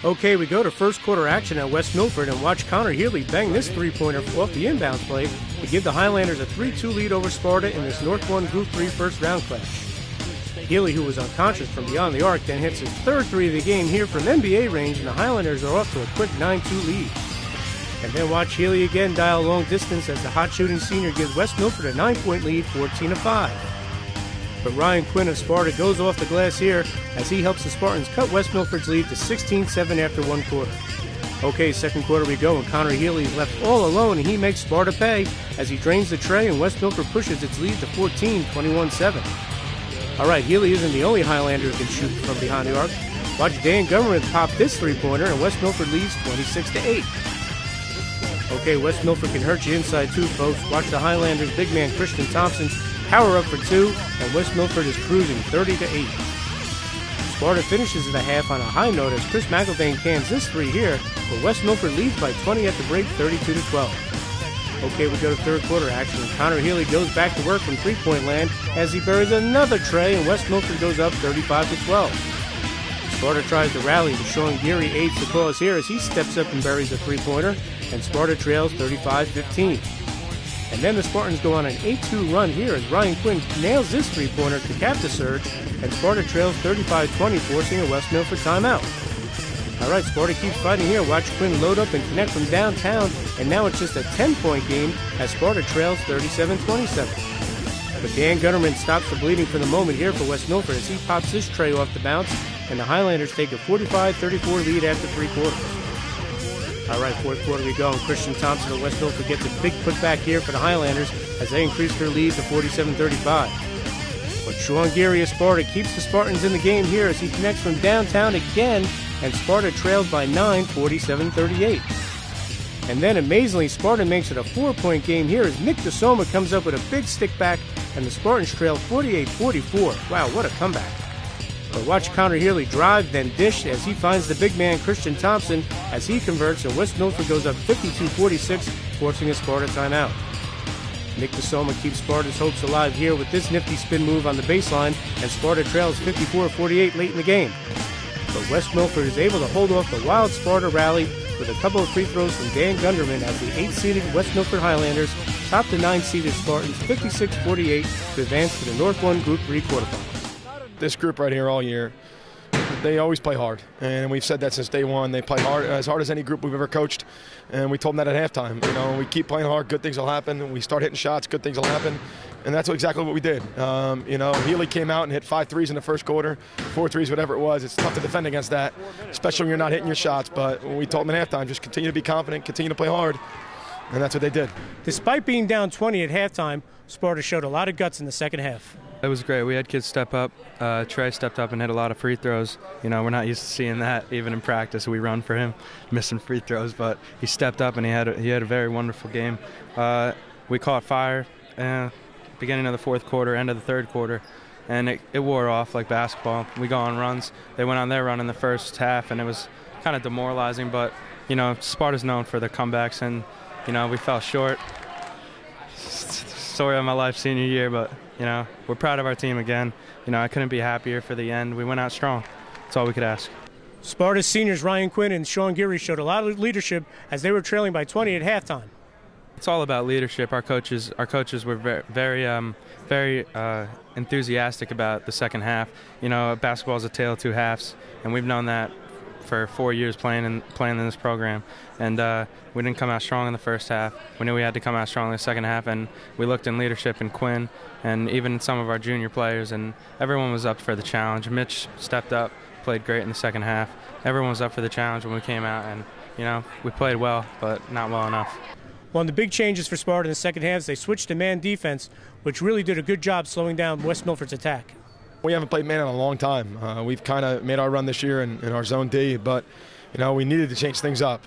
Okay, we go to first quarter action at West Milford and watch Connor Healy bang this three-pointer off the inbounds play to give the Highlanders a 3-2 lead over Sparta in this North 1 Group 3 first round clash. Healy, who was unconscious from beyond the arc, then hits his third three of the game here from NBA range, and the Highlanders are off to a quick 9-2 lead. And then watch Healy again dial long distance as the hot shooting senior gives West Milford a 9-point lead, 14-5. But Ryan Quinn of Sparta goes off the glass here as he helps the Spartans cut West Milford's lead to 16-7 after one quarter. Okay, second quarter we go, and Connor Healy is left all alone, and he makes Sparta pay as he drains the tray, and West Milford pushes its lead to 14, 21-7. All right, Healy isn't the only Highlander who can shoot from behind the arc. Watch Dan Government pop this three-pointer, and West Milford leads 26-8. Okay, West Milford can hurt you inside too, folks. Watch the Highlanders' big man Christian Thompson power up for two, and West Milford is cruising 30-8. Sparta finishes the half on a high note as Chris McElvain cans this three here, but West Milford leads by 20 at the break, 32-12. Okay, we go to third quarter action, and Connor Healy goes back to work from three-point land as he buries another tray, and West Milford goes up 35-12. Sparta tries to rally, but Sean Geary aids the cause here as he steps up and buries a three-pointer, and Sparta trails 35-15. And then the Spartans go on an 8-2 run here as Ryan Quinn nails this three-pointer to cap the surge, and Sparta trails 35-20, forcing a West Milford timeout. All right, Sparta keeps fighting here. Watch Quinn load up and connect from downtown, and now it's just a 10-point game as Sparta trails 37-27. But Dan Gunnerman stops the bleeding for the moment here for West Milford as he pops this tray off the bounce, and the Highlanders take a 45-34 lead after three quarters. All right, fourth quarter we go, and Christian Thompson of West Milford gets a big putback here for the Highlanders as they increase their lead to 47-35. But Sean Geary of Sparta keeps the Spartans in the game here as he connects from downtown again, and Sparta trails by 9, 47-38. And then amazingly, Sparta makes it a 4-point game here as Nick DeSoma comes up with a big stick back, and the Spartans trail 48-44. Wow, what a comeback. But watch Connor Healy drive, then dish as he finds the big man Christian Thompson as he converts, and West Milford goes up 52-46, forcing a Sparta timeout. Nick DeSoma keeps Sparta's hopes alive here with this nifty spin move on the baseline, and Sparta trails 54-48 late in the game. But West Milford is able to hold off the wild Sparta rally with a couple of free throws from Dan Gunderman as the 8-seeded West Milford Highlanders top the 9-seeded Spartans 56-48 to advance to the North 1 Group 3 quarterfinals. This group right here all year, they always play hard, and we've said that since day one. They play hard as any group we've ever coached, and we told them that at halftime. You know, we keep playing hard, good things will happen. And we start hitting shots, good things will happen, and that's exactly what we did. You know, Healy came out and hit 5 threes in the first quarter, 4 threes, whatever it was. It's tough to defend against that, especially when you're not hitting your shots. But we told them at halftime, just continue to be confident, continue to play hard, and that's what they did. Despite being down 20 at halftime, Sparta showed a lot of guts in the second half. It was great. We had kids step up. Trey stepped up and hit a lot of free throws. You know, we're not used to seeing that even in practice. We run for him, missing free throws, but he stepped up and he had a very wonderful game. We caught fire beginning of the fourth quarter, end of the third quarter, and it wore off like basketball. We go on runs. They went on their run in the first half, and it was kind of demoralizing, but, you know, Sparta's known for their comebacks, and, you know, we fell short. Story of my life senior year, but, you know, we're proud of our team again. You know, I couldn't be happier for the end. We went out strong. That's all we could ask. Sparta's seniors Ryan Quinn and Sean Geary showed a lot of leadership as they were trailing by 20 at halftime. It's all about leadership. Our coaches were very enthusiastic about the second half. You know, basketball is a tale of two halves, and we've known that for 4 years playing in this program. And we didn't come out strong in the first half. We knew we had to come out strong in the second half, and we looked in leadership in Quinn and even some of our junior players, and everyone was up for the challenge. Mitch stepped up, played great in the second half. Everyone was up for the challenge when we came out, and, you know, we played well, but not well enough. One of the big changes for Sparta in the second half is they switched to man defense, which really did a good job slowing down West Milford's attack. We haven't played man in a long time. We've kind of made our run this year in our zone D, but, you know, we needed to change things up.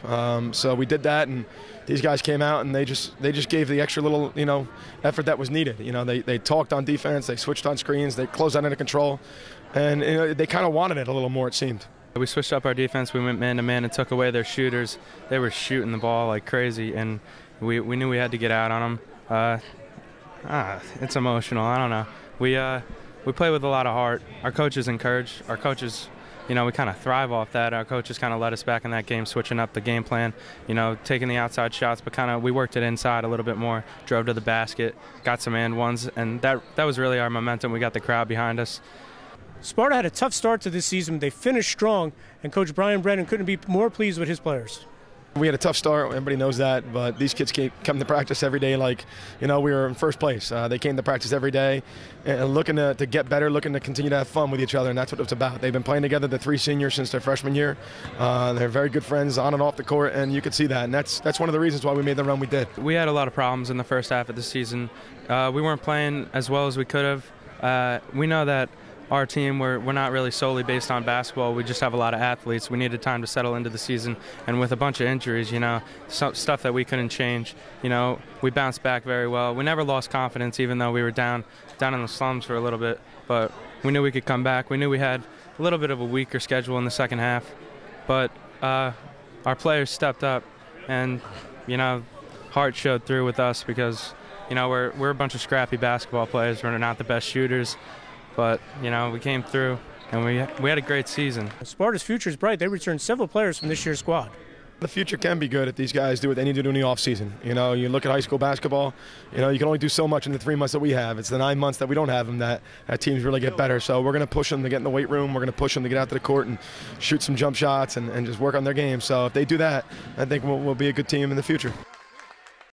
So we did that, and these guys came out and they just gave the extra little, you know, effort that was needed. You know, they talked on defense, they switched on screens, they closed out into control, and, you know, they kind of wanted it a little more, it seemed. We switched up our defense. We went man-to-man and took away their shooters. They were shooting the ball like crazy, and we knew we had to get out on them. It's emotional. I don't know. We play with a lot of heart. Our coaches encourage. Our coaches we kind of thrive off that. Our coaches kind of let us back in that game, switching up the game plan, taking the outside shots, but we worked it inside a little bit more, drove to the basket, got some and ones, and that was really our momentum. We got the crowd behind us. Sparta had a tough start to this season. They finished strong, and Coach Brian Brennan couldn't be more pleased with his players. We had a tough start. Everybody knows that, but these kids come to practice every day like, we were in first place. They came to practice every day and looking to get better, looking to continue to have fun with each other, and that's what it's about. They've been playing together, the 3 seniors, since their freshman year. They're very good friends on and off the court, and you could see that, and that's one of the reasons why we made the run we did. We had a lot of problems in the first half of the season. We weren't playing as well as we could have. We know that our team, we're not really solely based on basketball. We just have a lot of athletes. We needed time to settle into the season, and with a bunch of injuries, some stuff that we couldn't change, we bounced back very well. We never lost confidence, even though we were down in the slums for a little bit, but we knew we could come back. We knew we had a little bit of a weaker schedule in the second half, but our players stepped up, and heart showed through with us because we're a bunch of scrappy basketball players. We're not the best shooters, but we came through, and we had a great season. Sparta's future is bright. They returned several players from this year's squad. The future can be good if these guys do what they need to do in the offseason. You look at high school basketball, you can only do so much in the 3 months that we have. It's the 9 months that we don't have them that teams really get better. So we're going to push them to get in the weight room. We're going to push them to get out to the court and shoot some jump shots and just work on their game. So if they do that, I think we'll be a good team in the future.